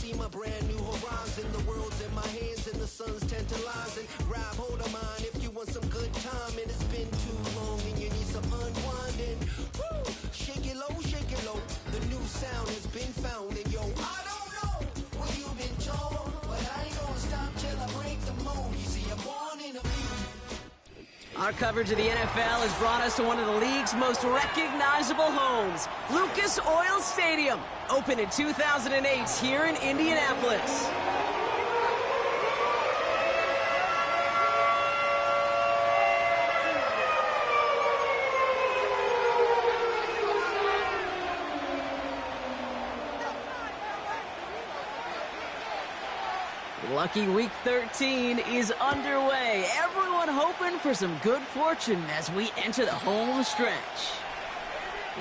see my brand new horizon. The world's in my hands and the sun's tantalizing. Grab hold of mine if you want some good time. And it's been too long and you need some unwinding. Woo! Shake it low, shake it low. The new sound has been found. And yo, I don't know what you've been told, but I ain't gonna stop till I break the mold. You see, I'm born in a Our coverage of the NFL has brought us to one of the league's most recognizable homes, Lucas Oil Stadium, opened in 2008 here in Indianapolis. Lucky Week 13 is underway. Everyone hoping for some good fortune as we enter the home stretch.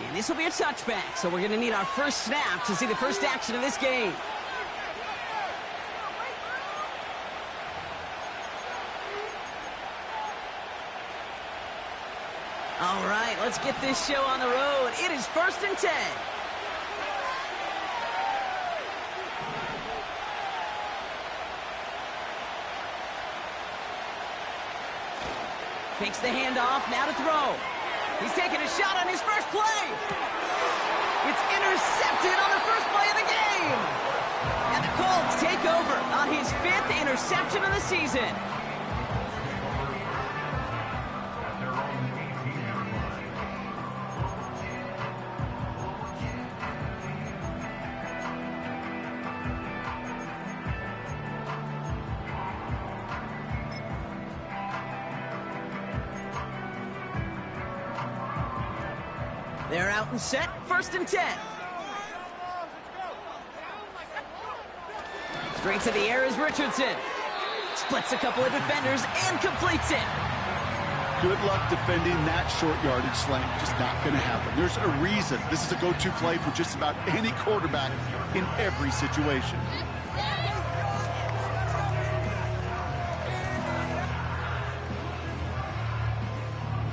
And this will be a touchback, so we're going to need our first snap to see the first action of this game. All right, let's get this show on the road. It is 1st and 10. Takes the handoff, now to throw. He's taking a shot on his first play. It's intercepted on the first play of the game. And the Colts take over on his 5th interception of the season. They're out and set, 1st and 10. Straight to the air is Richardson. Splits a couple of defenders and completes it. Good luck defending that short yardage slant. Just not going to happen. There's a reason this is a go-to play for just about any quarterback in every situation.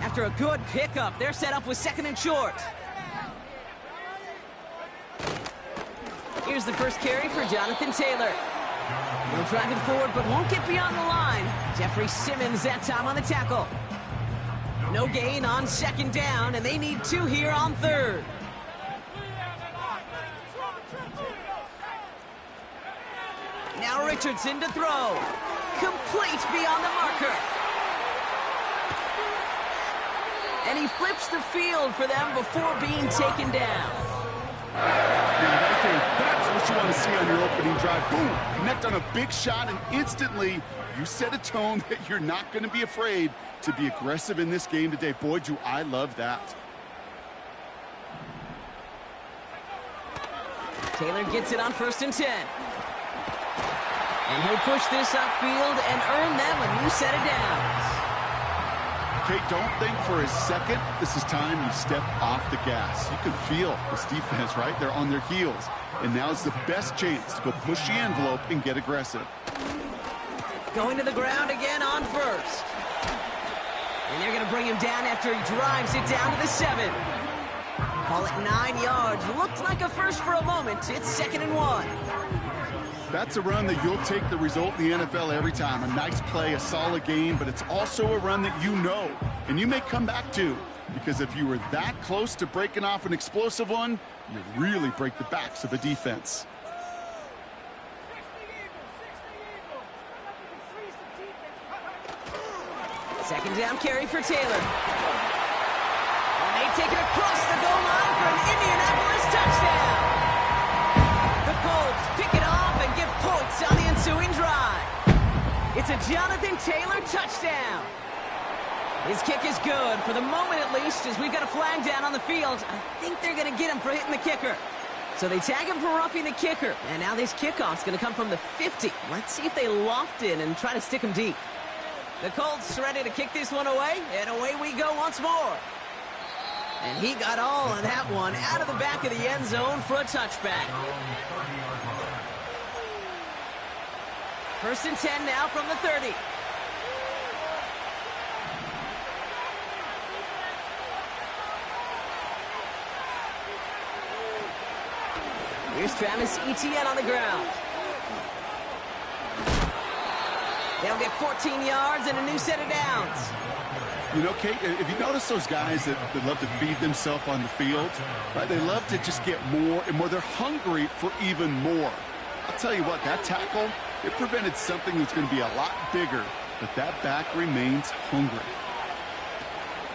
After a good pickup, they're set up with 2nd and short. Here's the first carry for Jonathan Taylor. He'll drive it forward, but won't get beyond the line. Jeffrey Simmons that time on the tackle. No gain on 2nd down, and they need 2 here on 3rd. Now Richardson to throw. Complete beyond the marker. And he flips the field for them before being taken down. That's what you want to see on your opening drive. Boom! Connect on a big shot, and instantly you set a tone that you're not going to be afraid to be aggressive in this game today. Boy, do I love that. Taylor gets it on 1st and 10. And he'll push this upfield and earn them a new set of downs. Okay, don't think for a second this is time you step off the gas. You can feel this defense, right? They're on their heels. And now's the best chance to go push the envelope and get aggressive. Going to the ground again on 1st. And they're going to bring him down after he drives it down to the 7. Call it 9 yards. Looked like a first for a moment. It's 2nd and 1. That's a run that you'll take the result in the NFL every time. A nice play, a solid game, but it's also a run that you know, and you may come back to, because if you were that close to breaking off an explosive one, you really break the backs of a defense. Second down carry for Taylor. And they take it across the goal line for an Indianapolis touchdown. The Colts pick it off and get points on the ensuing drive. It's a Jonathan Taylor touchdown. His kick is good, for the moment at least, as we've got a flag down on the field. I think they're going to get him for hitting the kicker. So they tag him for roughing the kicker. And now this kickoff's going to come from the 50. Let's see if they loft in and try to stick him deep. The Colts ready to kick this one away, and away we go once more. And he got all of that one out of the back of the end zone for a touchback. 1st and 10 now from the 30. Here's Travis Etienne on the ground. They'll get 14 yards and a new set of downs. You know, Kate, if you notice those guys that love to feed themselves on the field, right? They love to just get more and more. They're hungry for even more. I'll tell you what, that tackle, it prevented something that's going to be a lot bigger, but that back remains hungry.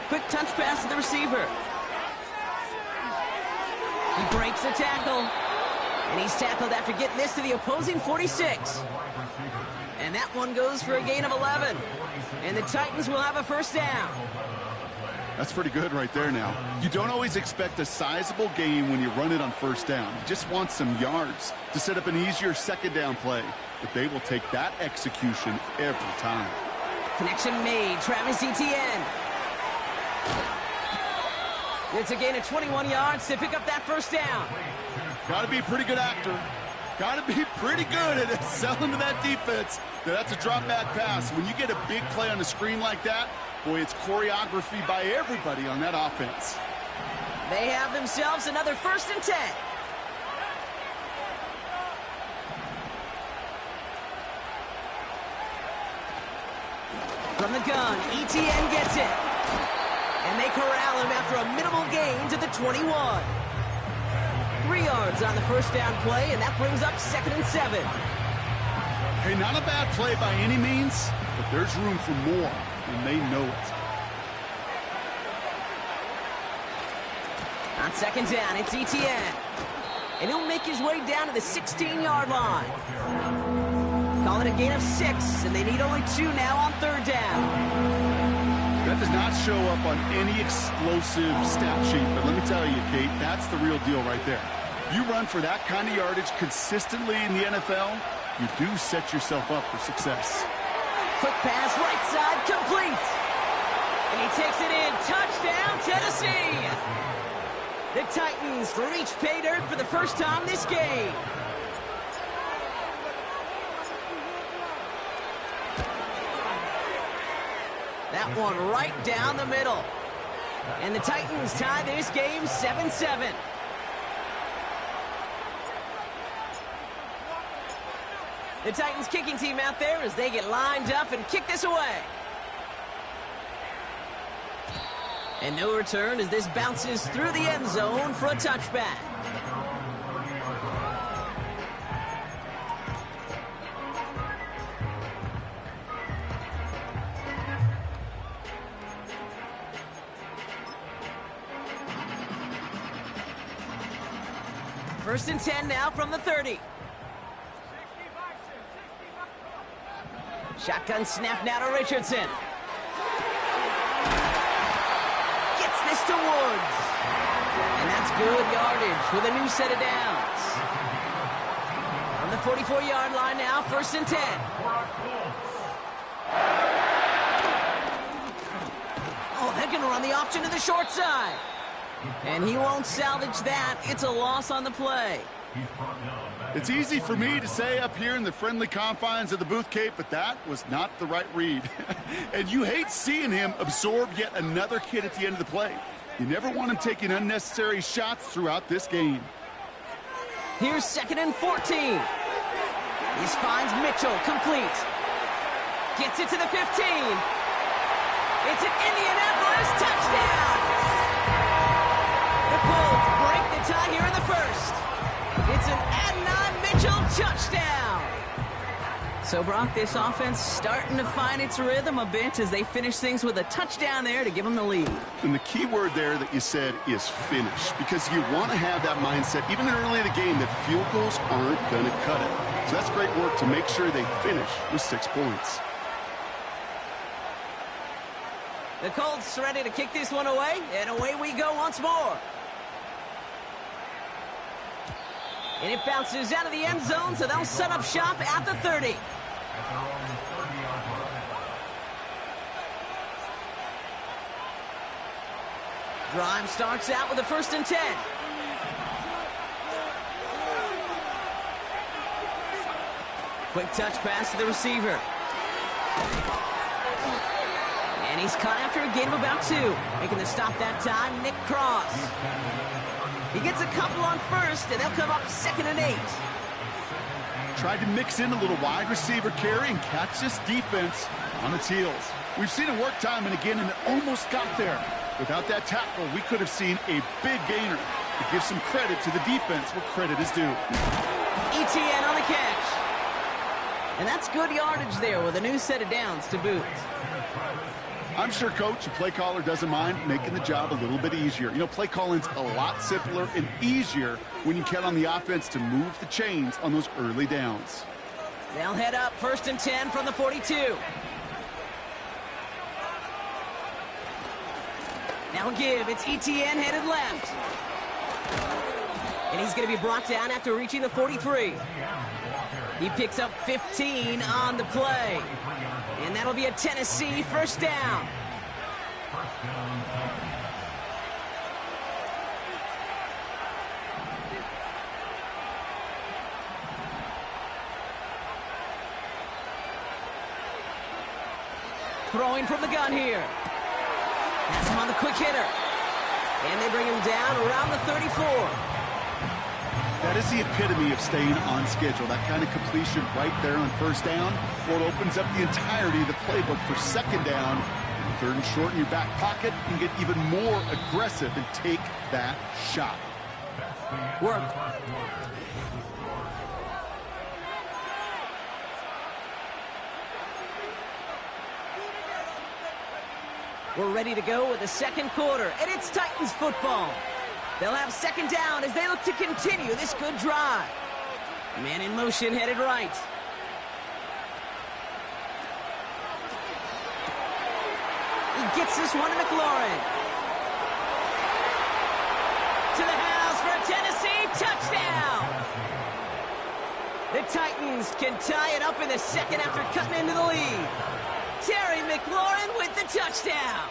Quick touch pass to the receiver. He breaks the tackle. And he's tackled after getting this to the opposing 46. And that one goes for a gain of 11. And the Titans will have a first down. That's pretty good right there now. You don't always expect a sizable gain when you run it on first down. You just want some yards to set up an easier second down play. But they will take that execution every time. Connection made. Travis Etienne. It's a gain of 21 yards to pick up that first down. Got to be a pretty good actor. Got to be pretty good at selling to that defense. That's a drop back pass. When you get a big play on the screen like that, boy, it's choreography by everybody on that offense. They have themselves another 1st and 10. From the gun, Etienne gets it. And they corral him after a minimal gain to the 21. 3 yards on the first down play, and that brings up 2nd and 7. Hey, not a bad play by any means, but there's room for more, and they know it. On 2nd down, it's Etienne. And he'll make his way down to the 16-yard line. Call it a gain of 6, and they need only 2 now on 3rd down. That does not show up on any explosive stat sheet, but let me tell you, Kate, that's the real deal right there. You run for that kind of yardage consistently in the NFL, you do set yourself up for success. Quick pass, right side, complete. And he takes it in. Touchdown, Tennessee. The Titans reach pay dirt for the first time this game. That one right down the middle. And the Titans tie this game 7-7. The Titans kicking team out there as they get lined up and kick this away. And no return as this bounces through the end zone for a touchback. First and 10 now from the 30. Shotgun snap now to Richardson. Gets this to Woods. And that's good yardage with a new set of downs. On the 44-yard line now, 1st and 10. Oh, they're going to run the option to the short side. And he won't salvage that. It's a loss on the play. It's easy for me to say up here in the friendly confines of the booth, Kate, but that was not the right read. And you hate seeing him absorb yet another hit at the end of the play. You never want him taking unnecessary shots throughout this game. Here's 2nd and 14. This finds Mitchell, complete. Gets it to the 15. It's an Indianapolis touchdown. The Colts break the tie here in the first. It's an Adonai Mitchell touchdown. So, Brock, this offense starting to find its rhythm a bit as they finish things with a touchdown there to give them the lead. And the key word there that you said is finish, because you want to have that mindset, even early in the game, that field goals aren't going to cut it. So that's great work to make sure they finish with 6 points. The Colts ready to kick this one away, and away we go once more. And it bounces out of the end zone, so they'll set up shop at the 30. Drive starts out with a 1st and 10. Quick touch pass to the receiver. And he's caught after a gain of about 2. Making the stop that time, Nick Cross. He gets a couple on 1st, and they'll come up 2nd and 8. tried to mix in a little wide receiver carry and catch this defense on its heels. We've seen it work time and again, and it almost got there. Without that tackle, we could have seen a big gainer. To give some credit to the defense where credit is due. ETN on the catch. And that's good yardage there with a new set of downs to boot. I'm sure Coach, the play caller, doesn't mind making the job a little bit easier. You know, play calling's a lot simpler and easier when you count on the offense to move the chains on those early downs. They'll head up 1st and 10 from the 42. Now give, it's ETN headed left. And he's going to be brought down after reaching the 43. He picks up 15 on the play. And that'll be a Tennessee first down. Throwing from the gun here. That's him on the quick hitter. And they bring him down around the 34. That is the epitome of staying on schedule. That kind of completion right there on first down. Well, it opens up the entirety of the playbook for second down. 3rd and short in your back pocket. You can get even more aggressive and take that shot. Work. We're ready to go with the second quarter, and it's Titans football. They'll have second down as they look to continue this good drive. Man in motion headed right. He gets this one to McLaurin. To the house for a Tennessee touchdown. The Titans can tie it up in the second after cutting into the lead. Terry McLaurin with the touchdown.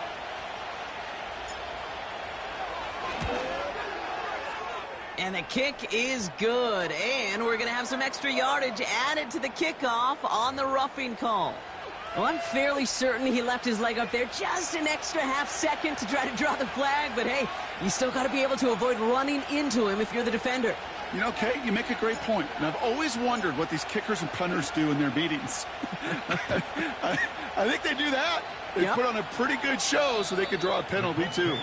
And the kick is good. And we're going to have some extra yardage added to the kickoff on the roughing call. Well, I'm fairly certain he left his leg up there just an extra half second to try to draw the flag. But, hey, you still got to be able to avoid running into him if you're the defender. You know, Kate, you make a great point. And I've always wondered what these kickers and punters do in their meetings. I think they do that. They put on a pretty good show so they could draw a penalty, too.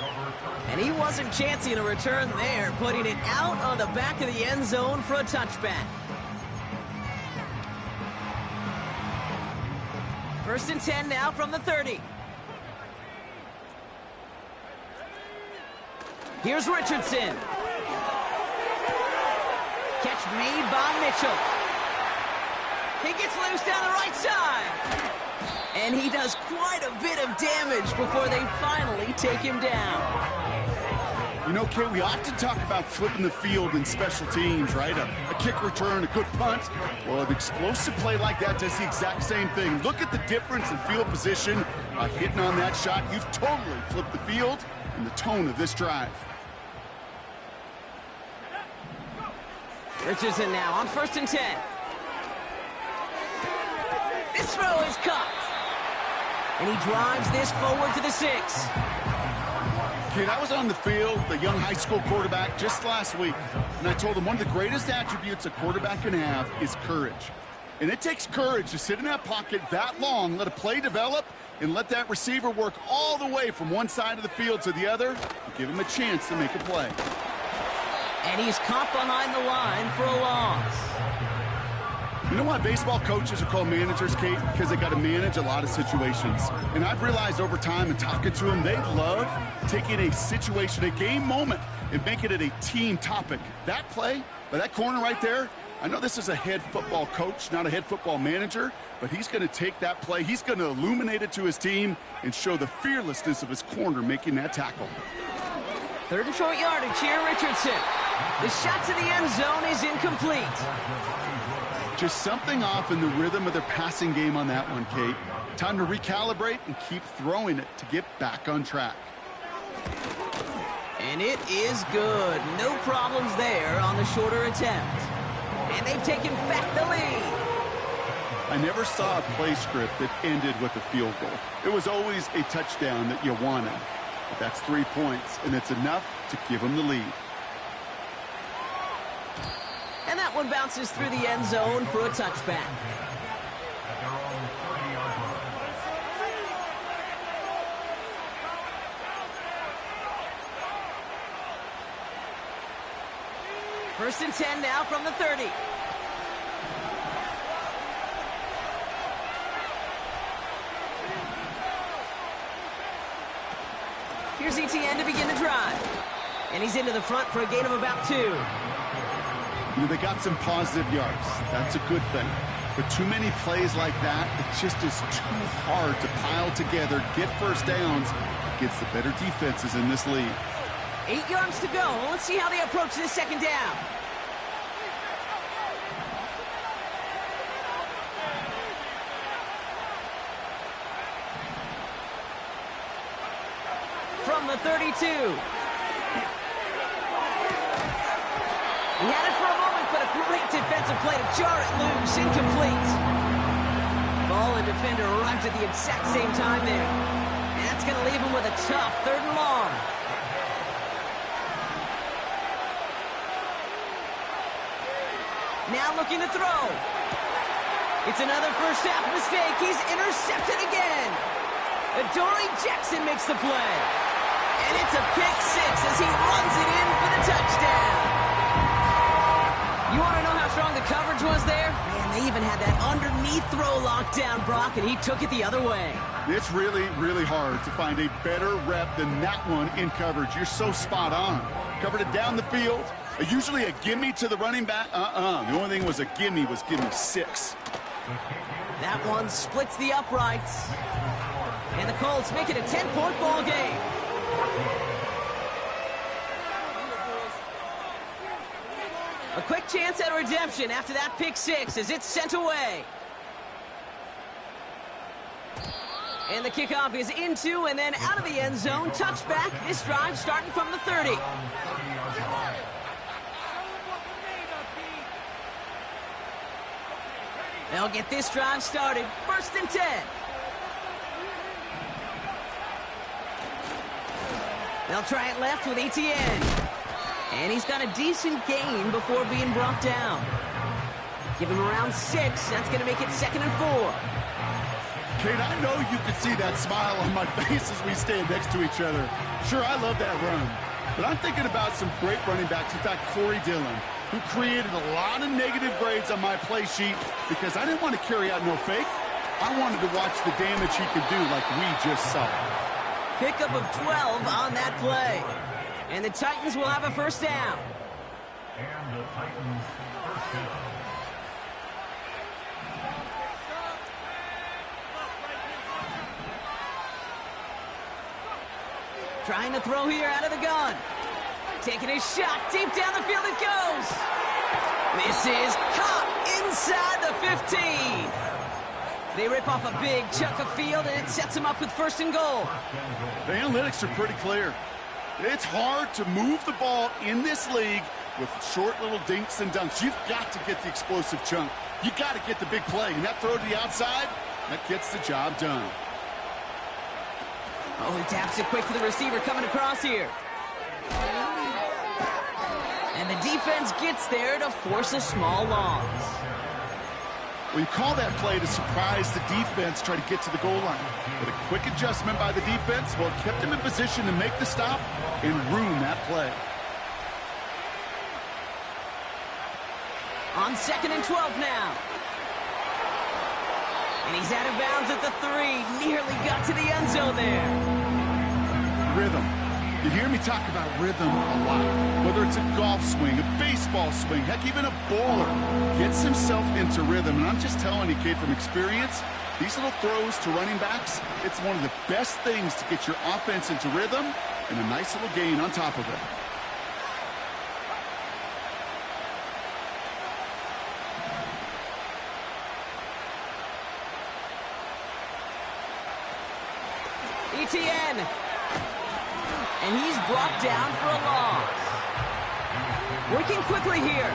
And he wasn't chancing a return there, putting it out on the back of the end zone for a touchback. 1st and 10 now from the 30. Here's Richardson. Catch made by Mitchell. He gets loose down the right side. And he does quite a bit of damage before they finally take him down. You know, Kate, we often talk about flipping the field in special teams, right? A kick return, a good punt. Well, an explosive play like that does the exact same thing. Look at the difference in field position. Hitting on that shot, you've totally flipped the field and the tone of this drive. Richardson now on 1st and 10. This throw is caught. And he drives this forward to the 6. Kid, I was on the field, the young high school quarterback, just last week, and I told him one of the greatest attributes a quarterback can have is courage. And it takes courage to sit in that pocket that long, let a play develop, and let that receiver work all the way from one side of the field to the other, and give him a chance to make a play. And he's caught behind the line for a loss. You know why baseball coaches are called managers, Kate? Because they got to manage a lot of situations. And I've realized over time and talking to them, they love taking a situation, a game moment, and making it a team topic. That play by that corner right there, I know this is a head football coach, not a head football manager, but he's going to take that play, he's going to illuminate it to his team and show the fearlessness of his corner making that tackle. 3rd and short yardage here, Richardson. The shot to the end zone is incomplete. Just something off in the rhythm of their passing game on that one, Kate. Time to recalibrate and keep throwing it to get back on track. And it is good. No problems there on the shorter attempt. And they've taken back the lead. I never saw a play script that ended with a field goal. It was always a touchdown that you wanted. But that's 3 points, and it's enough to give them the lead. And that that one bounces through the end zone for a touchback. First and 10 now from the 30. Here's ETN to begin the drive. And he's into the front for a gain of about 2. They got some positive yards. That's a good thing. But too many plays like that, it just is too hard to pile together, get first downs against the better defenses in this league. 8 yards to go. Let's see how they approach this second down. From the 32. He had it for a moment, but a great defensive play to jar it loose. Incomplete. Ball and defender arrived at the exact same time there. And that's going to leave him with a tough 3rd and long. Now looking to throw. It's another first half mistake. He's intercepted again. Adoree Jackson makes the play. And it's a pick 6 as he runs it in for the touchdown. You want to know how strong the coverage was there? Man, they even had that underneath throw locked down, Brock, and he took it the other way. It's really, really hard to find a better rep than that one in coverage. You're so spot on. Covered it down the field. Usually a gimme to the running back. The only thing was a gimme 6. That one splits the uprights. And the Colts make it a 10-point ball game. A quick chance at redemption after that pick 6 as it's sent away. And the kickoff is into and then out of the end zone. Touchback. This drive starting from the 30. They'll get this drive started. First and 10. They'll try it left with ETN. And he's got a decent gain before being brought down. Give him around 6. That's going to make it 2nd and 4. Kate, I know you can see that smile on my face as we stand next to each other. Sure, I love that run. But I'm thinking about some great running backs. In fact, Corey Dillon, who created a lot of negative grades on my play sheet because I didn't want to carry out no fake. I wanted to watch the damage he could do like we just saw. Pickup of 12 on that play. And the Titans will have a first down. And the Titans first down. Trying to throw here out of the gun. Taking a shot. Deep down the field it goes. This is caught inside the 15. They rip off a big chunk of field, and it sets them up with 1st and goal. The analytics are pretty clear. It's hard to move the ball in this league with short little dinks and dunks. You've got to get the explosive chunk. You got to get the big play. And that throw to the outside, that gets the job done. Oh, he taps it quick to the receiver coming across here. And the defense gets there to force a small loss. Well, you call that play to surprise the defense, try to get to the goal line. But a quick adjustment by the defense, well, it kept him in position to make the stop and ruin that play. On 2nd and 12 now. And he's out of bounds at the 3. Nearly got to the end zone there. Rhythm. You hear me talk about rhythm a lot. Whether it's a golf swing, a baseball swing, heck, even a bowler gets himself into rhythm. And I'm just telling you, kid, from experience, these little throws to running backs, it's one of the best things to get your offense into rhythm and a nice little gain on top of it. ETN. And he's brought down for a loss. Working quickly here.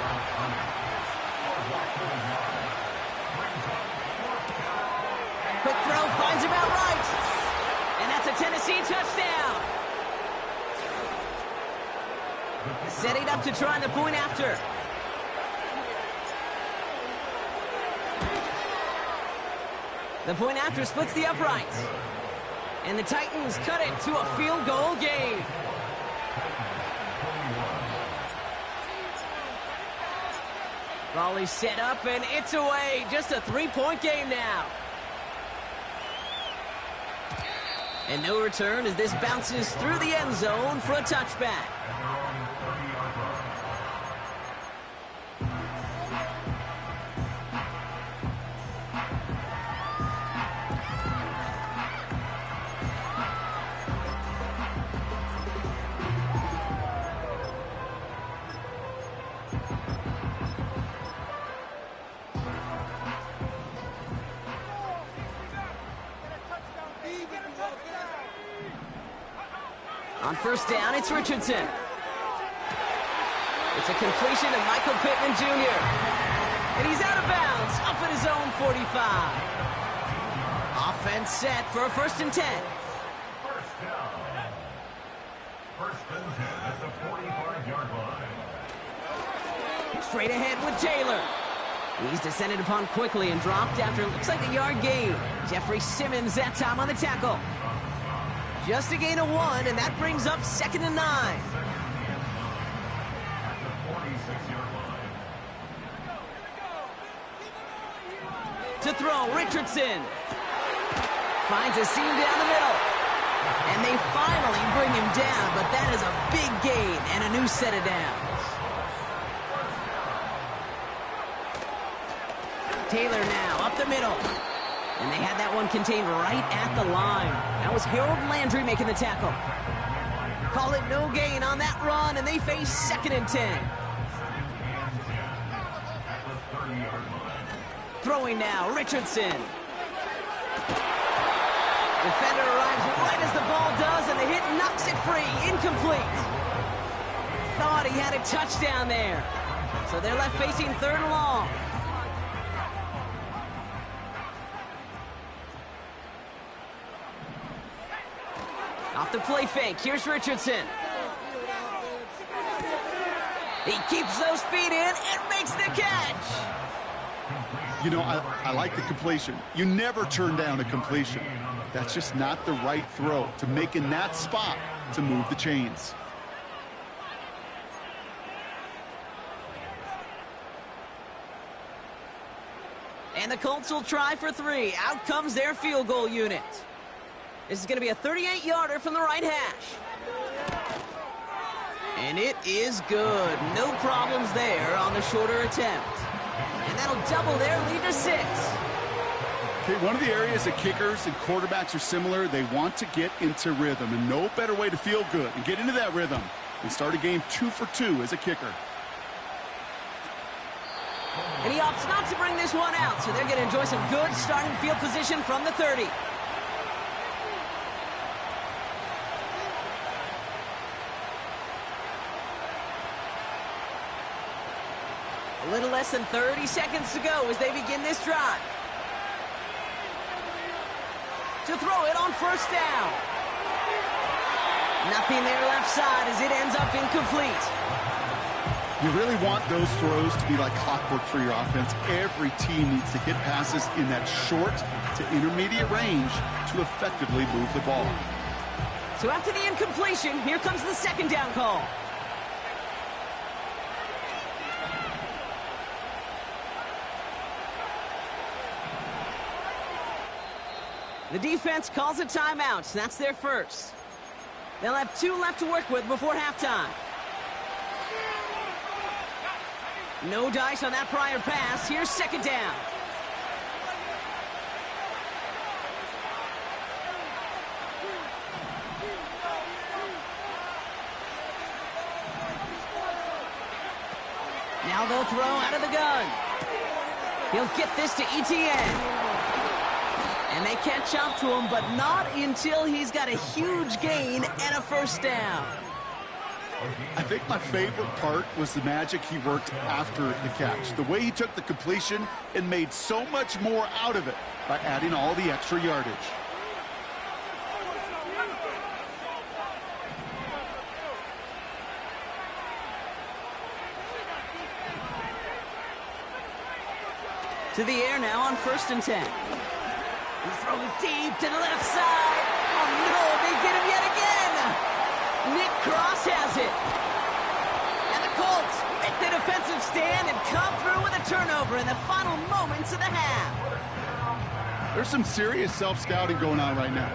Quick throw finds him out right. And that's a Tennessee touchdown. Setting up to try the point after. The point after splits the uprights. And the Titans cut it to a field goal game. Volley set up, and it's away. Just a three-point game now. And no return as this bounces through the end zone for a touchback. On first down, it's Richardson. It's a completion to Michael Pittman Jr. And he's out of bounds, up at his own 45. Offense set for a 1st and 10. First down. 1st and 10 at the 45-yard line. Straight ahead with Taylor. He's descended upon quickly and dropped after it looks like a yard gain. Jeffrey Simmons that time on the tackle. Just a gain of 1, and that brings up 2nd and 9. To throw, Richardson. Finds a seam down the middle. And they finally bring him down, but that is a big gain and a new set of downs. Taylor now up the middle. And they had that one contained right at the line. That was Harold Landry making the tackle. Call it no gain on that run, and they face 2nd and 10. Throwing now, Richardson. Defender arrives right as the ball does, and the hit knocks it free. Incomplete. Thought he had a touchdown there. So they're left facing 3rd and long. Off the play fake, here's Richardson. He keeps those feet in and makes the catch. You know, I like the completion. You never turn down a completion. That's just not the right throw to make in that spot to move the chains. And the Colts will try for 3. Out comes their field goal unit. This is going to be a 38-yarder from the right hash. And it is good. No problems there on the shorter attempt. And that'll double their lead to 6. Okay, one of the areas that kickers and quarterbacks are similar, they want to get into rhythm. And no better way to feel good and get into that rhythm than start a game 2 for 2 as a kicker. And he opts not to bring this one out, so they're going to enjoy some good starting field position from the 30. A little less than 30 seconds to go as they begin this drive. To throw it on first down. Nothing there left side as it ends up incomplete. You really want those throws to be like clockwork for your offense. Every team needs to hit passes in that short to intermediate range to effectively move the ball. So after the incompletion, here comes the 2nd down call. The defense calls a timeout. That's their first. They'll have 2 left to work with before halftime. No dice on that prior pass. Here's 2nd down. Now they'll throw out of the gun. He'll get this to Etienne. And they catch up to him, but not until he's got a huge gain and a first down. I think my favorite part was the magic he worked after the catch. The way he took the completion and made so much more out of it by adding all the extra yardage. To the air now on 1st and 10. He's throwing deep to the left side. Oh, no, they get him yet again. Nick Cross has it. And the Colts make the defensive stand and come through with a turnover in the final moments of the half. There's some serious self-scouting going on right now.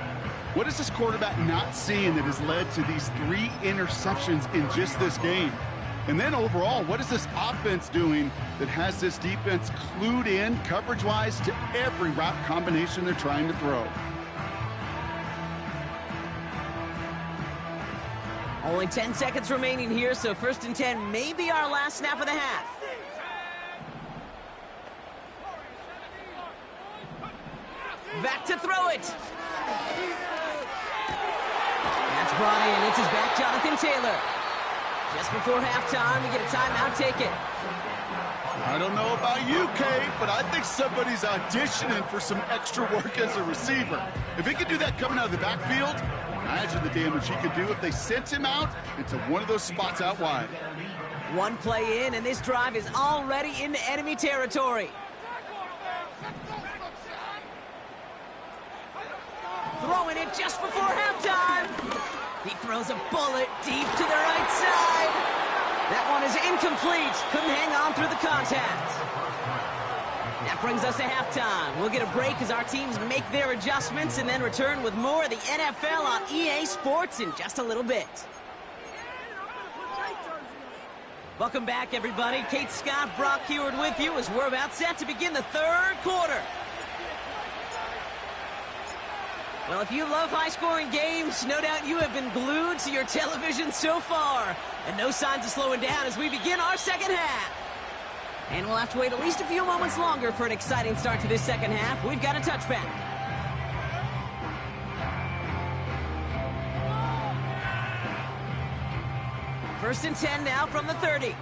What is this quarterback not seeing that has led to these 3 interceptions in just this game? And then overall, what is this offense doing that has this defense clued in coverage-wise to every route combination they're trying to throw? Only 10 seconds remaining here, so 1st and 10 may be our last snap of the half. Back to throw it. That's brought in. It's his back, Jonathan Taylor. Just before halftime, we get a timeout. Take it. I don't know about you, Kate, but I think somebody's auditioning for some extra work as a receiver. If he could do that coming out of the backfield, imagine the damage he could do if they sent him out into one of those spots out wide. One play in, and this drive is already into enemy territory. Throwing it just before halftime. He throws a bullet deep to the right side. That one is incomplete. Couldn't hang on through the contact. That brings us to halftime. We'll get a break as our teams make their adjustments and then return with more of the NFL on EA Sports in just a little bit. Welcome back, everybody. Kate Scott, Brock Heward with you as we're about set to begin the 3rd quarter. Well, if you love high-scoring games, no doubt you have been glued to your television so far. And no signs of slowing down as we begin our 2nd half. And we'll have to wait at least a few moments longer for an exciting start to this 2nd half. We've got a touchback. First and 10 now from the 30.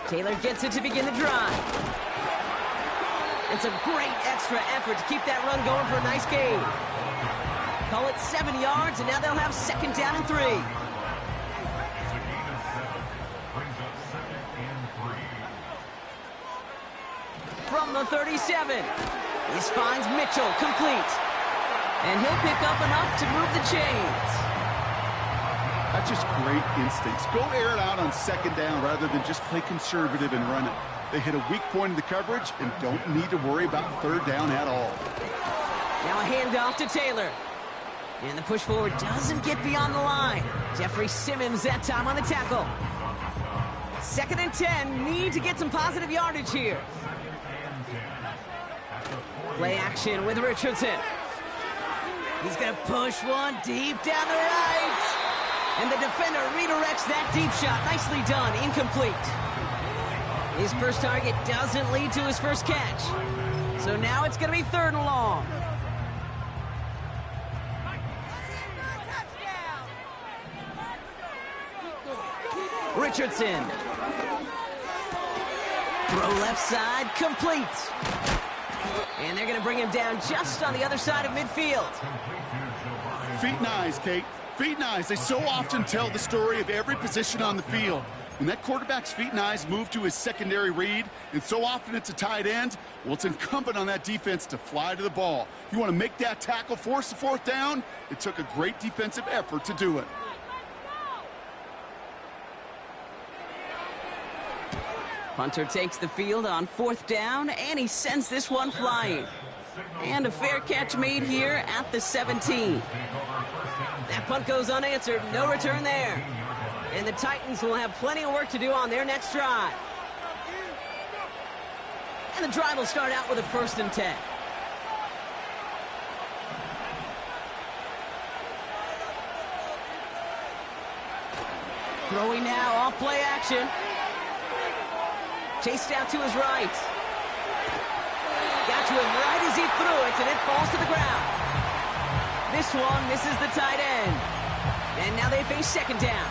Taylor gets it to begin the drive. It's a great extra effort to keep that run going for a nice gain. Call it 7 yards, and now they'll have 2nd down and 3. From the 37, this finds Mitchell complete. And he'll pick up enough to move the chains. That's just great instincts. Go air it out on 2nd down rather than just play conservative and run it. They hit a weak point in the coverage and don't need to worry about 3rd down at all. Now a handoff to Taylor. And the push forward doesn't get beyond the line. Jeffrey Simmons that time on the tackle. 2nd and 10, need to get some positive yardage here. Play action with Richardson. He's going to push one deep down the right. And the defender redirects that deep shot. Nicely done. Incomplete. His first target doesn't lead to his first catch. So now it's going to be 3rd and long. Richardson. Throw left side, complete. And they're going to bring him down just on the other side of midfield. Feet and eyes, Kate. Feet and eyes. They so often tell the story of every position on the field. When that quarterback's feet and eyes move to his secondary read, and so often it's a tight end, well, it's incumbent on that defense to fly to the ball. You want to make that tackle, force the 4th down? It took a great defensive effort to do it. Punter takes the field on 4th down, and he sends this one flying. And a fair catch made here at the 17. That punt goes unanswered. No return there. And the Titans will have plenty of work to do on their next drive. And the drive will start out with a 1st and 10. Throwing now off play action. Chased out to his right. Got to him right as he threw it, and it falls to the ground. This one misses the tight end. And now they face 2nd down.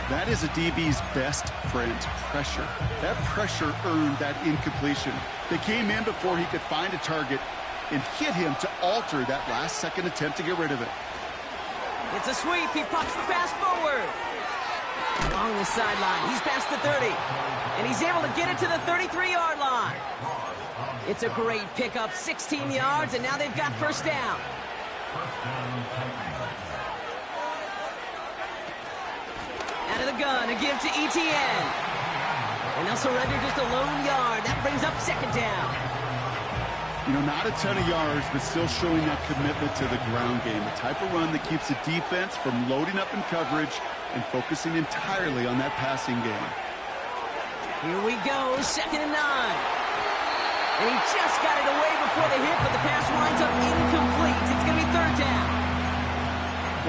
That is a DB's best friend, pressure. That pressure earned that incompletion. They came in before he could find a target and hit him to alter that last-second attempt to get rid of it. It's a sweep. He pops the pass forward. Long along the sideline. He's past the 30. And he's able to get it to the 33-yard line. It's a great pickup, 16 yards, and now they've got first down. Out of the gun, a give to ETN. And they'll surrender just a lone yard. That brings up second down. You know, not a ton of yards, but still showing that commitment to the ground game. The type of run that keeps the defense from loading up in coverage and focusing entirely on that passing game. Here we go, 2nd and 9. And he just got it away before the hit, but the pass winds up incomplete. It's going to be 3rd down.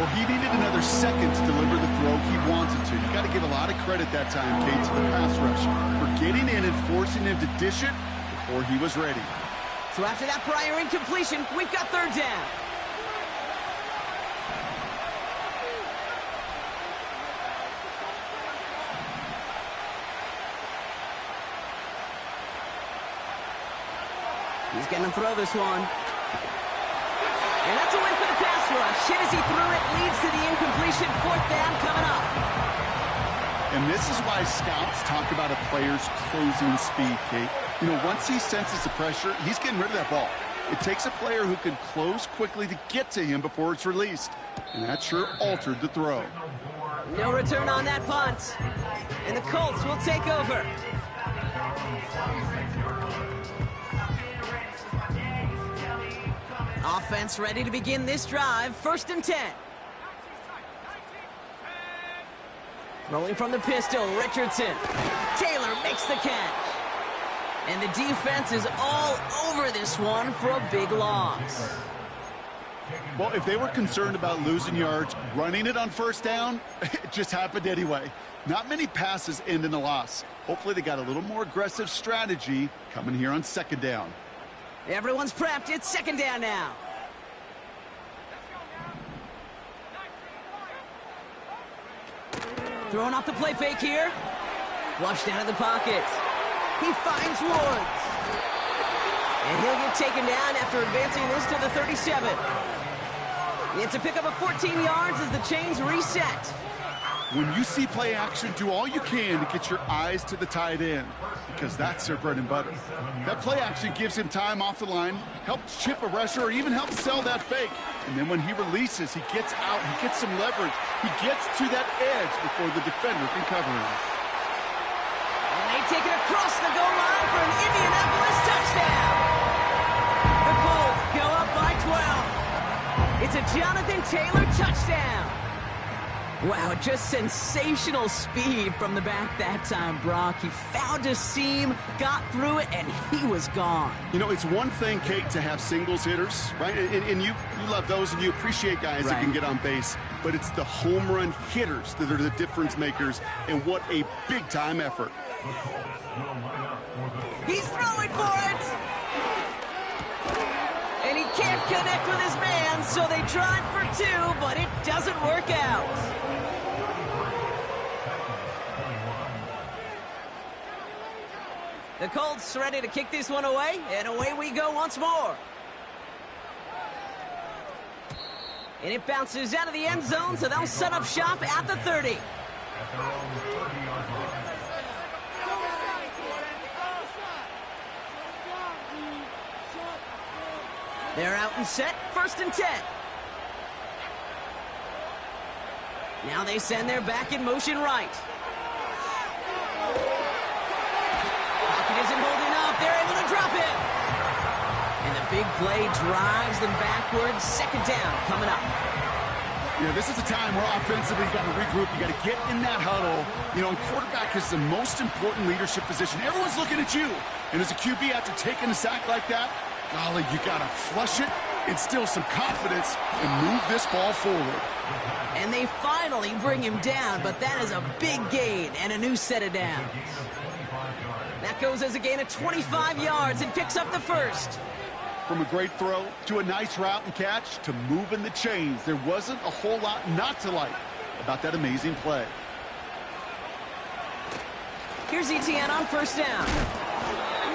Well, he needed another second to deliver the throw he wanted to. You got to give a lot of credit that time, Kate, to the pass rush for getting in and forcing him to dish it before he was ready. So after that prior incompletion, we've got 3rd down. He's going to throw this one. And that's a win for the pass rush. Hit as he threw it, leads to the incompletion. 4th down coming up. And this is why scouts talk about a player's closing speed, Kate. You know, once he senses the pressure, he's getting rid of that ball. It takes a player who can close quickly to get to him before it's released. And that sure altered the throw. No return on that punt. And the Colts will take over. Offense ready to begin this drive. 1st and 10. Rolling from the pistol, Richardson. Taylor makes the catch. And the defense is all over this one for a big loss. Well, if they were concerned about losing yards, running it on 1st down, it just happened anyway. Not many passes end in a loss. Hopefully they got a little more aggressive strategy coming here on 2nd down. Everyone's prepped. It's 2nd down now. Throwing off the play fake here. Flushed out of the pocket. He finds Woods. And he'll get taken down after advancing this to the 37. It's a pickup of 14 yards as the chains reset. When you see play action, do all you can to get your eyes to the tight end, because that's their bread and butter. That play action gives him time off the line, helps chip a rusher, or even helps sell that fake. And then when he releases, he gets out, he gets some leverage. He gets to that edge before the defender can cover him. And they take it across the goal line for an Indianapolis touchdown. The Colts go up by 12. It's a Jonathan Taylor touchdown. Wow, just sensational speed from the back that time, Brock. He found a seam, got through it, and he was gone. You know, it's one thing, Kate, to have singles hitters, right? And you love those, and you appreciate guys that can get on base. But it's the home run hitters that are the difference makers, and what a big-time effort. He's throwing for it! And he can't connect with his man, so they tried for 2, but it doesn't work out. The Colts ready to kick this one away, and away we go once more. And it bounces out of the end zone, so they'll set up shop at the 30. They're out and set, 1st and 10. Now they send their back in motion right. Pocket isn't holding up. They're able to drop it. And the big play drives them backwards. 2nd down coming up. Yeah, this is a time where offensively you got to regroup. You got to get in that huddle. You know, and quarterback is the most important leadership position. Everyone's looking at you. And as a QB, after taking a sack like that, golly, you got to flush it, instill some confidence, and move this ball forward. And they finally bring him down, but that is a big gain and a new set of downs. That goes as a gain of 25 yards and picks up the 1st. From a great throw to a nice route and catch to moving the chains, there wasn't a whole lot not to like about that amazing play. Here's ETN on 1st down.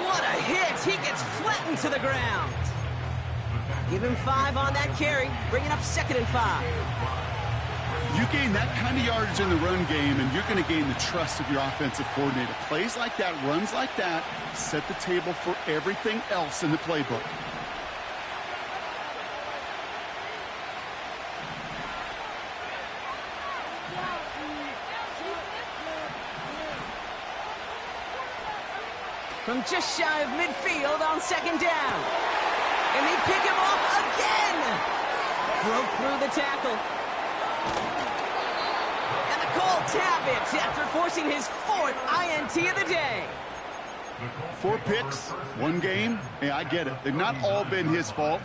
What a hit! He gets flattened to the ground. Give him 5 on that carry, bringing up 2nd and 5. You gain that kind of yardage in the run game, and you're going to gain the trust of your offensive coordinator. Plays like that, runs like that, set the table for everything else in the playbook. From just shy of midfield on second down. And they pick him off again. Broke through the tackle. And the Colts have it after forcing his 4th INT of the day. 4 picks, 1 game. Hey, I get it. They've not all been his fault,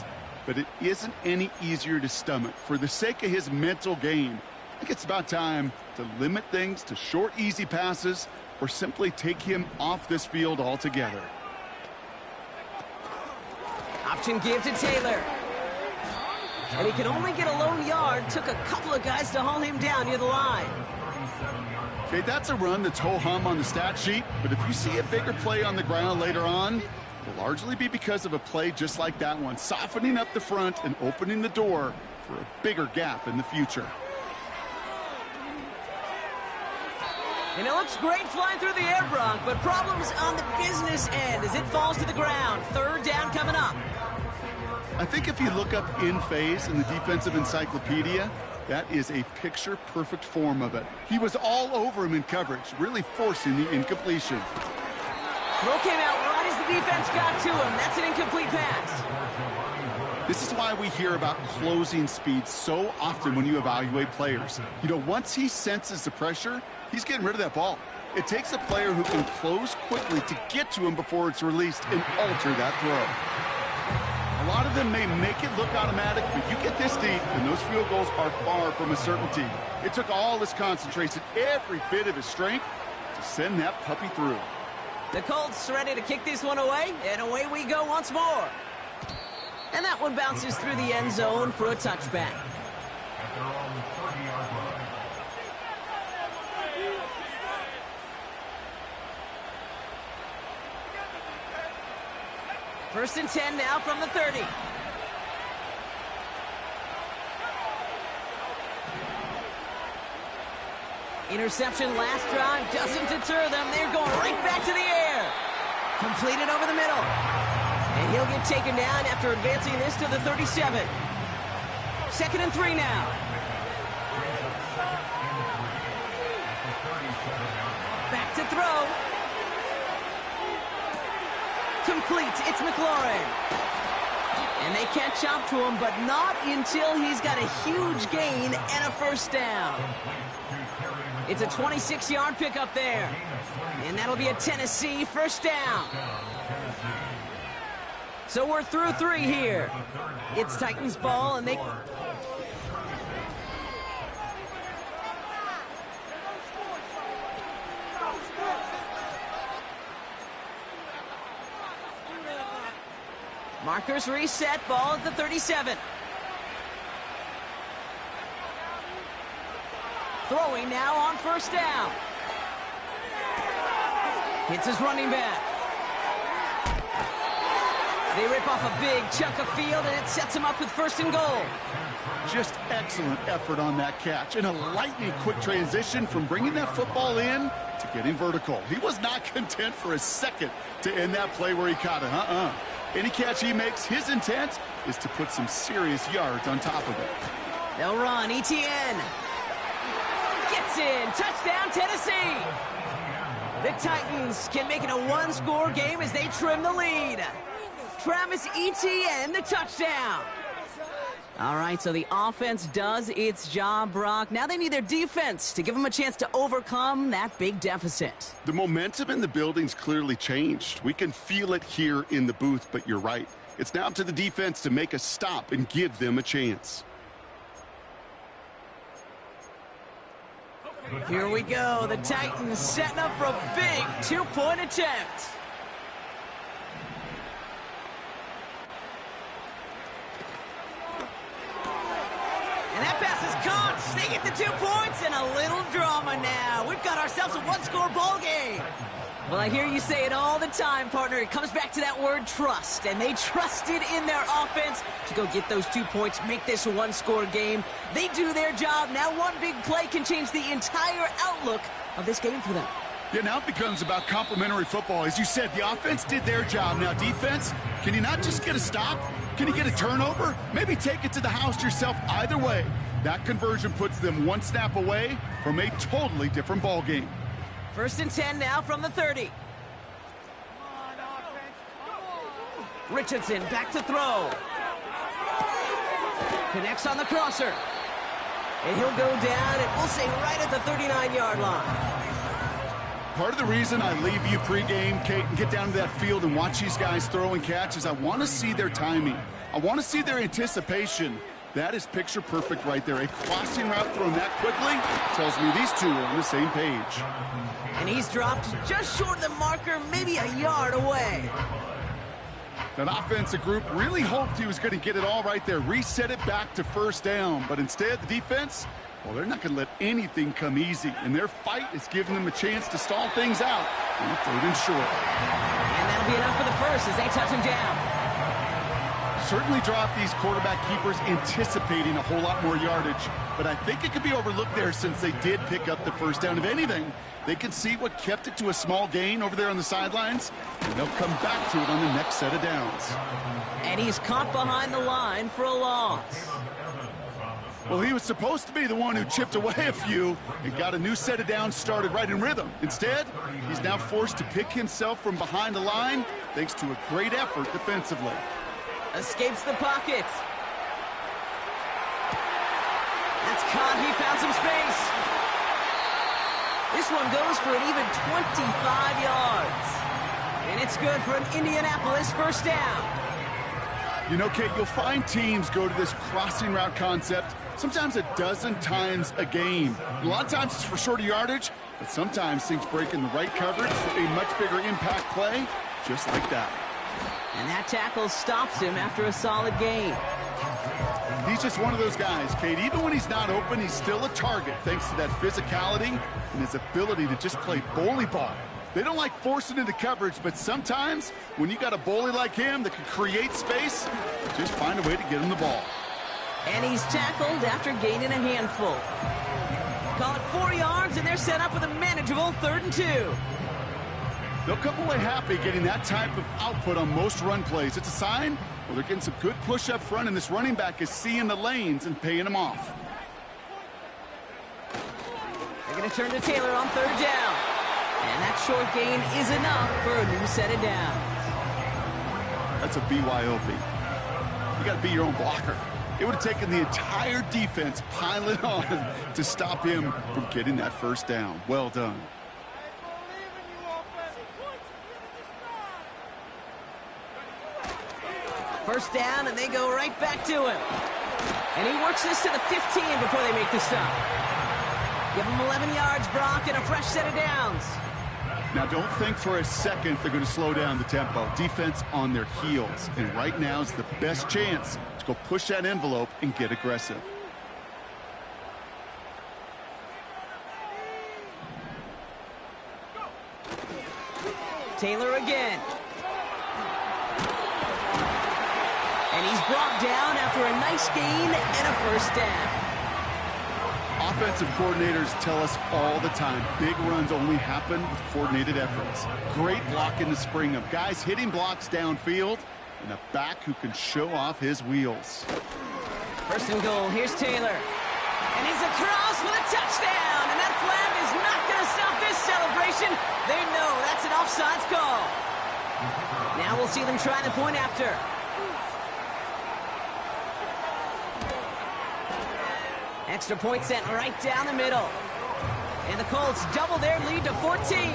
but it isn't any easier to stomach. For the sake of his mental game, I think it's about time to limit things to short, easy passes or simply take him off this field altogether. Option give to Taylor. And he can only get a lone yard. Took a couple of guys to haul him down near the line. Okay, that's a run that's ho-hum on the stat sheet, but if you see a bigger play on the ground later on, it'll largely be because of a play just like that one, softening up the front and opening the door for a bigger gap in the future. And it looks great flying through the air, Brock, but problems on the business end as it falls to the ground. 3rd down coming up. I think if you look up in phase in the defensive encyclopedia, that is a picture-perfect form of it. He was all over him in coverage, really forcing the incompletion. Throw came out right as the defense got to him. That's an incomplete pass. This is why we hear about closing speed so often when you evaluate players. You know, once he senses the pressure, he's getting rid of that ball. It takes a player who can close quickly to get to him before it's released and alter that throw. A lot of them may make it look automatic, but you get this deep, and those field goals are far from a certainty. It took all his concentration, every bit of his strength, to send that puppy through. The Colts ready to kick this one away, and away we go once more. And that one bounces through the end zone for a touchback. At their own 30-yard line. 1st and 10 now from the 30. Interception last drive doesn't deter them. They're going right back to the air. Completed over the middle. And he'll get taken down after advancing this to the 37. 2nd and 3 now. Back to throw. Complete. It's McLaurin. And they catch up to him, but not until he's got a huge gain and a 1st down. It's a 26-yard pickup there. And that'll be a Tennessee 1st down. So we're through 3 here. It's Titans ball, and they... Markers reset, ball at the 37. Throwing now on 1st down. Hits his running back. They rip off a big chunk of field, and it sets him up with 1st and goal. Just excellent effort on that catch, and a lightning quick transition from bringing that football in to getting vertical. He was not content for a second to end that play where he caught it. Any catch he makes, his intent is to put some serious yards on top of it. They'll run. Etienne gets in. Touchdown, Tennessee. The Titans can make it a 1-score game as they trim the lead. Travis Etienne, the touchdown. All right, so the offense does its job, Brock. Now they need their defense to give them a chance to overcome that big deficit. The momentum in the building's clearly changed. We can feel it here in the booth, but you're right. It's now up to the defense to make a stop and give them a chance. Here we go. The Titans setting up for a big 2-point attempt. And that pass is caught. They get the 2 points and a little drama now. We've got ourselves a 1-score ball game. Well, I hear you say it all the time, partner. It comes back to that word trust, and they trusted in their offense to go get those 2 points, make this a one-score game. They do their job. Now one big play can change the entire outlook of this game for them. Yeah, now it becomes about complementary football. As you said, the offense did their job. Now defense, can you not just get a stop? Can you get a turnover? Maybe take it to the house yourself. Either way, that conversion puts them one snap away from a totally different ball game. 1st and 10 now from the 30. Richardson back to throw. Connects on the crosser. And he'll go down, and we'll say right at the 39-yard line. Part of the reason I leave you pregame, Kate, and get down to that field and watch these guys throw and catch is I want to see their timing. I want to see their anticipation. That is picture perfect right there. A crossing route thrown that quickly tells me these two are on the same page. And he's dropped just short of the marker, maybe a yard away. That offensive group really hoped he was going to get it all right there, reset it back to 1st down. But instead, the defense, well, they're not going to let anything come easy. And their fight is giving them a chance to stall things out. And 3rd and short. And that'll be enough for the first as they touch him down. Certainly dropped these quarterback keepers anticipating a whole lot more yardage. But I think it could be overlooked there since they did pick up the 1st down. If anything, they can see what kept it to a small gain over there on the sidelines, and they'll come back to it on the next set of downs. And he's caught behind the line for a loss. Well, he was supposed to be the one who chipped away a few and got a new set of downs started right in rhythm. Instead, he's now forced to pick himself from behind the line thanks to a great effort defensively. Escapes the pocket. That's caught. He found some space. This one goes for an even 25 yards. And it's good for an Indianapolis 1st down. You know, Kate, you'll find teams go to this crossing route concept sometimes a dozen times a game. A lot of times it's for shorter yardage, but sometimes things break in the right coverage for a much bigger impact play, just like that. And that tackle stops him after a solid gain. He's just one of those guys, Kate. Even when he's not open, he's still a target thanks to that physicality and his ability to just play bully ball. They don't like forcing into coverage, but sometimes when you got a bully like him that can create space, just find a way to get him the ball. And he's tackled after gaining a handful. Call it 4 yards, and they're set up with a manageable 3rd and 2. They'll come away happy getting that type of output on most run plays. It's a sign, well, they're getting some good push up front, and this running back is seeing the lanes and paying them off. They're going to turn to Taylor on 3rd down. And that short gain is enough for a new set of downs. That's a BYOB. You got to be your own blocker. It would have taken the entire defense piling on to stop him from getting that 1st down. Well done. First down, and they go right back to him. And he works this to the 15 before they make the stop. Give him 11 yards, Brock, and a fresh set of downs. Now, don't think for a second they're going to slow down the tempo. Defense on their heels. And right now is the best chance to go push that envelope and get aggressive. Taylor again. And he's brought down after a nice gain and a 1st down. Offensive coordinators tell us all the time, big runs only happen with coordinated efforts. Great block in the spring of guys hitting blocks downfield and a back who can show off his wheels. 1st and goal. Here's Taylor. And he's across with a touchdown. And that flag is not going to stop this celebration. They know that's an offsides call. Now we'll see them try the point after. Extra point sent right down the middle. And the Colts double their lead to 14.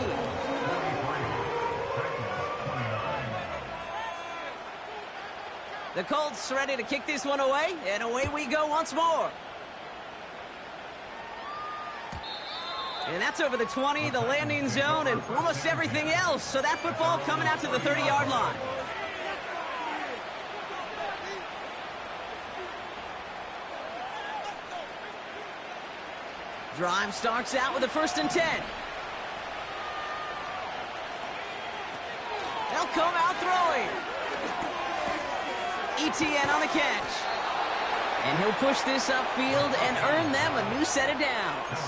The Colts ready to kick this one away, and away we go once more. And that's over the 20, the landing zone, and almost everything else. So that football coming out to the 30-yard line. Drive starts out with a 1st and 10. They'll come out throwing. ETN on the catch. And he'll push this upfield and earn them a new set of downs.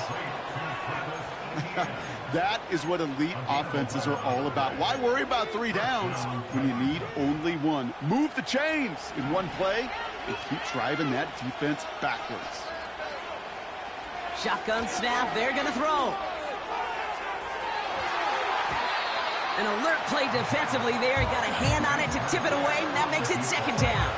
That is what elite offenses are all about. Why worry about 3 downs when you need only 1? Move the chains in one play and keep driving that defense backwards. Shotgun snap, they're going to throw. An alert play defensively there. He got a hand on it to tip it away, and that makes it 2nd down.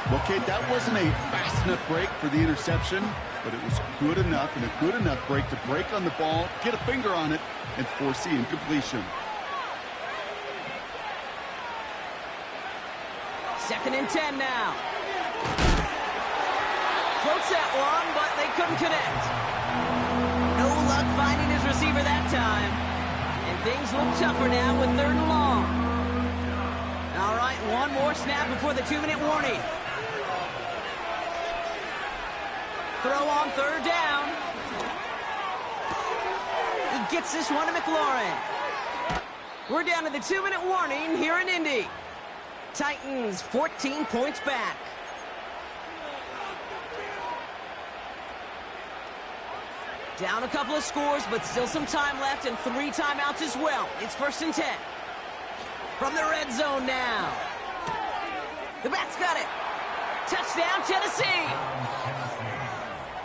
Well, Kate, that wasn't a fast enough break for the interception, but it was good enough and a good enough break to break on the ball, get a finger on it, and force the incompletion. 2nd and 10 now. Floats that one, but they couldn't connect. No luck finding his receiver that time. And things look tougher now with 3rd and long. All right, one more snap before the 2-minute warning. Throw on 3rd down. He gets this one to McLaurin. We're down to the 2-minute warning here in Indy. Titans 14 points back. Down a couple of scores, but still some time left and 3 timeouts as well. It's 1st and 10. From the red zone now. The back's got it. Touchdown, Tennessee.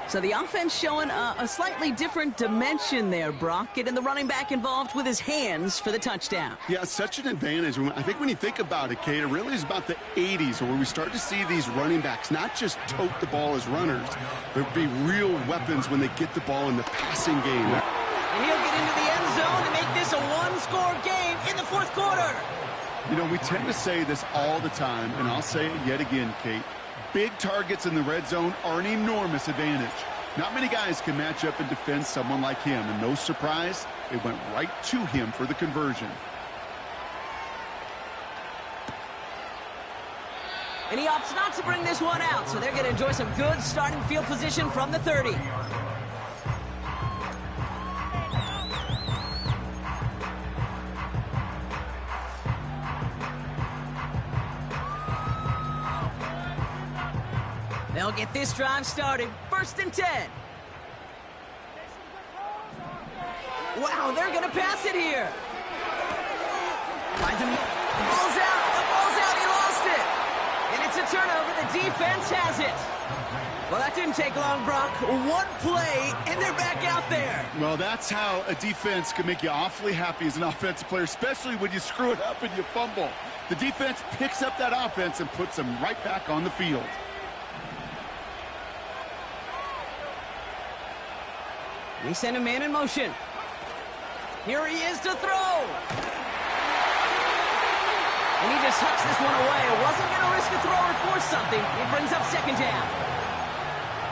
So the offense showing a slightly different dimension there, Brock. Getting the running back involved with his hands for the touchdown. Yeah, such an advantage. I think when you think about it, Kate, it really is about the 80s where we start to see these running backs not just tote the ball as runners, but be real weapons when they get the ball in the passing game. And he'll get into the end zone to make this a 1-score game in the 4th quarter. You know, we tend to say this all the time, and I'll say it yet again, Kate. Big targets in the red zone are an enormous advantage. Not many guys can match up and defend someone like him, and no surprise, it went right to him for the conversion. And he opts not to bring this one out, so they're going to enjoy some good starting field position from the 30. They'll get this drive started. 1st and 10. Wow, they're going to pass it here. Finds him. The ball's out. The ball's out. He lost it. And it's a turnover. The defense has it. Well, that didn't take long, Brock. 1 play, and they're back out there. Well, that's how a defense can make you awfully happy as an offensive player, especially when you screw it up and you fumble. The defense picks up that offense and puts them right back on the field. We send a man in motion. Here he is to throw. And he just hucks this one away. Wasn't going to risk a throw or force something. It brings up 2nd down.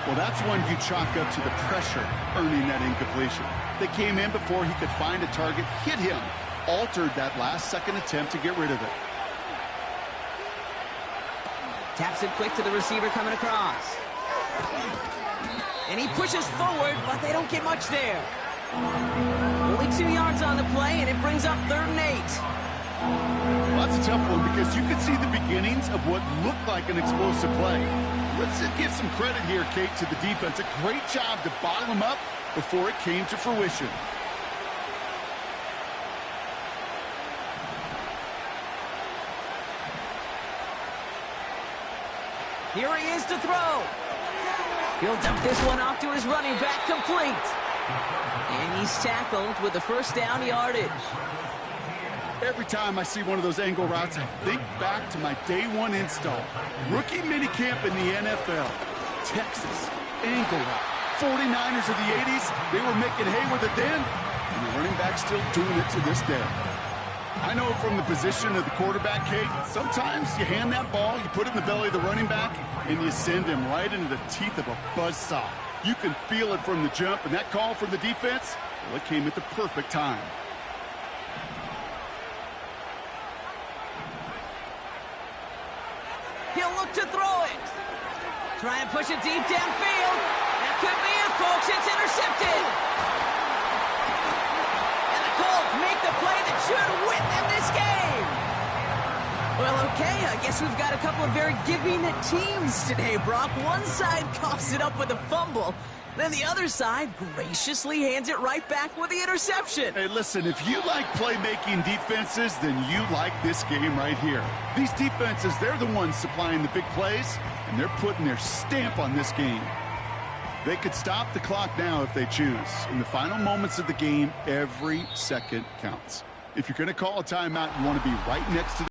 Well, that's one you chalk up to the pressure earning that incompletion. They came in before he could find a target, hit him, altered that last-second attempt to get rid of it. Taps it quick to the receiver coming across. And he pushes forward, but they don't get much there. Only 2 yards on the play, and it brings up 3rd and 8. Well, that's a tough one because you could see the beginnings of what looked like an explosive play. Let's give some credit here, Kate, to the defense. A great job to bottle them up before it came to fruition. Here he is to throw. He'll dump this one off to his running back, complete. And he's tackled with the 1st down yardage. Every time I see one of those angle routes, I think back to my day 1 install. Rookie minicamp in the NFL. Texas, angle route. 49ers of the 80s, they were making hay with it then, and the running back's still doing it to this day. I know from the position of the quarterback, Kate, sometimes you hand that ball, you put it in the belly of the running back, and you send him right into the teeth of a buzzsaw. You can feel it from the jump, and that call from the defense, well, it came at the perfect time. He'll look to throw it. Try and push it deep downfield. That could be it, folks. It's intercepted. And the Colts make the play that should win them this game. Well, okay, I guess we've got a couple of very giving teams today, Brock. One side coughs it up with a fumble, then the other side graciously hands it right back with the interception. Hey, listen, if you like playmaking defenses, then you like this game right here. These defenses, they're the ones supplying the big plays, and they're putting their stamp on this game. They could stop the clock now if they choose. In the final moments of the game, every second counts. If you're going to call a timeout, you want to be right next to the